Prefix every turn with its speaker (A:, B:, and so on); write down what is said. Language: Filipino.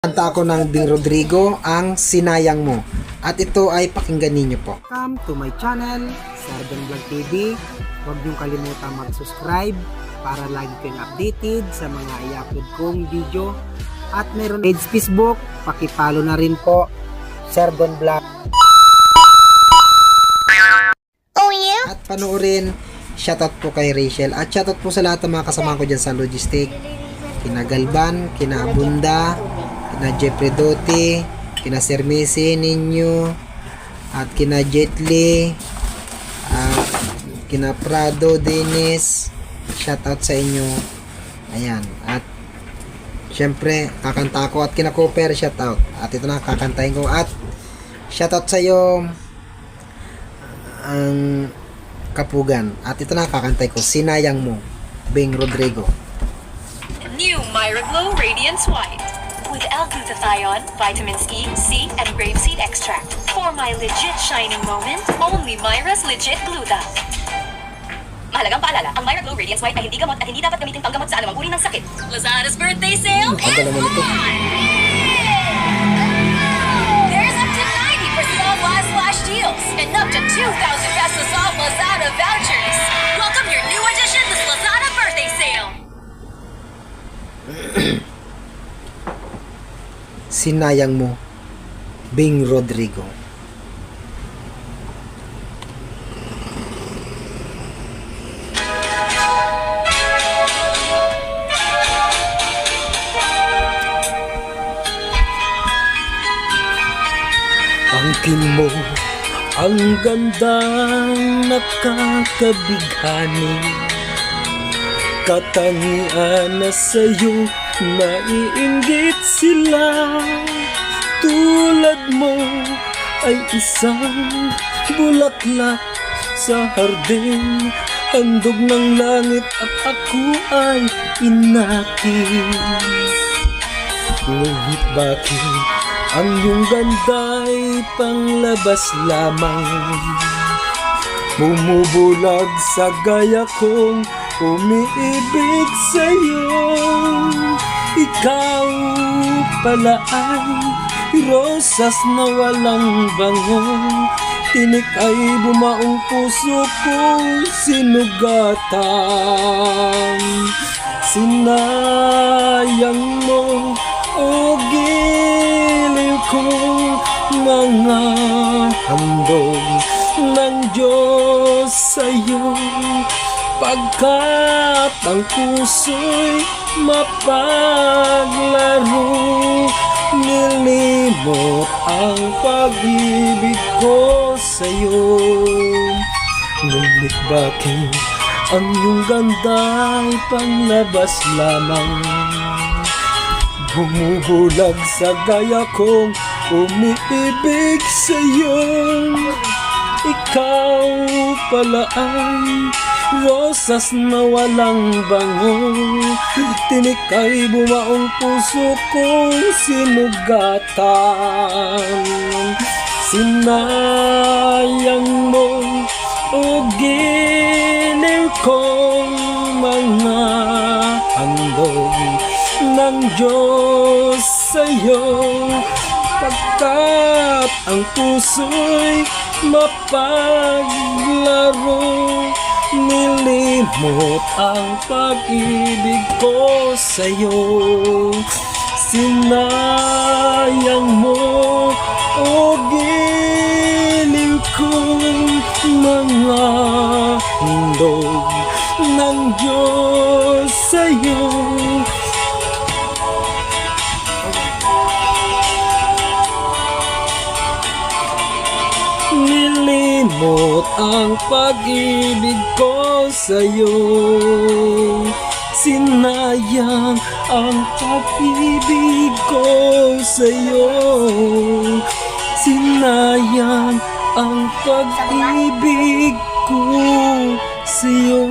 A: Kanta ako ng Bing Rodrigo, ang Sinayang Mo. At ito ay pakinggan ninyo po. Welcome to my channel, Sardon Vlog TV. Huwag niyong kalimutan mag-subscribe para lagi kayong updated sa mga i-upload kong video. At meron page Facebook, pakipalo na rin po, Sardon Vlog. Oh yeah? At panoorin, shoutout po kay Rachel. At shoutout po sa lahat ng mga kasama ko dyan sa logistic. Kina Galban, kina Abunda, kina Jeffrey Doty, kina Sir Messi ninyo, at kina Jetly, kina Prado Dennis. Shoutout sa inyo. Ayan. At syempre kakanta ko, at kina Cooper, shoutout. At ito na kakantahin ko. At shoutout sa iyo ang Kapugan. At ito na kakantay ko, Sinayang Mo, Bing Rodrigo.
B: New Myra Glow Radiance White with L-glutathione, vitamins E, C, and grapeseed extract. For my legit shining moment, only Myra's Legit Gluta. Mahalagang paalala, ang Myra Glow Radiance White ay hindi gamot at hindi dapat gamitin panggamot sa anumang uri ng sakit. Lazada's birthday sale is on! There's up to 90% off last flash deals and up to 2,000 pesos off Lazada vouchers. Welcome your new addition to Lazada birthday sale.
A: Sinayang Mo, Bing Rodrigo. Angkin mo ang gandang nakakabighani, katangian na sa'yo naiinggit sila. Tulad mo ay isang bulaklak sa hardin, handog ng langit at ako ay inakit. Ngunit bakit ang iyong ganda'y panglabas lamang, bumubulag sa gaya kong umiibig sa'yo. Ikaw pala ay rosas na walang bango, tinik ay bumaong puso kong sinugatan. Sinayang mo o giliw kong mga handog ng Diyos sa'yo, pagkat ang puso'y mapaglaro, nilimot ang pag-ibig ko sa'yo. Ngunit bakit ang iyong ganda'y panglabas lamang, bumubulag sa gaya kong umiibig sa'yo. Ikaw pala ay rosas na walang bango, tinik ay bumaong puso kong sinugatan. Sinayang mo o giliw kong mga handog ng Diyos sa'yo, pagkat ang puso'y mapaglaro, nilimot ang pag-ibig ko sa'yo. Sinayang mo o giliw kong mga handog ng Diyos sa'yo, nilimot ang pag-ibig ko sa'yo. Sinayang ang pag-ibig ko sa'yo, sinayang ang pag-ibig ko sa'yo.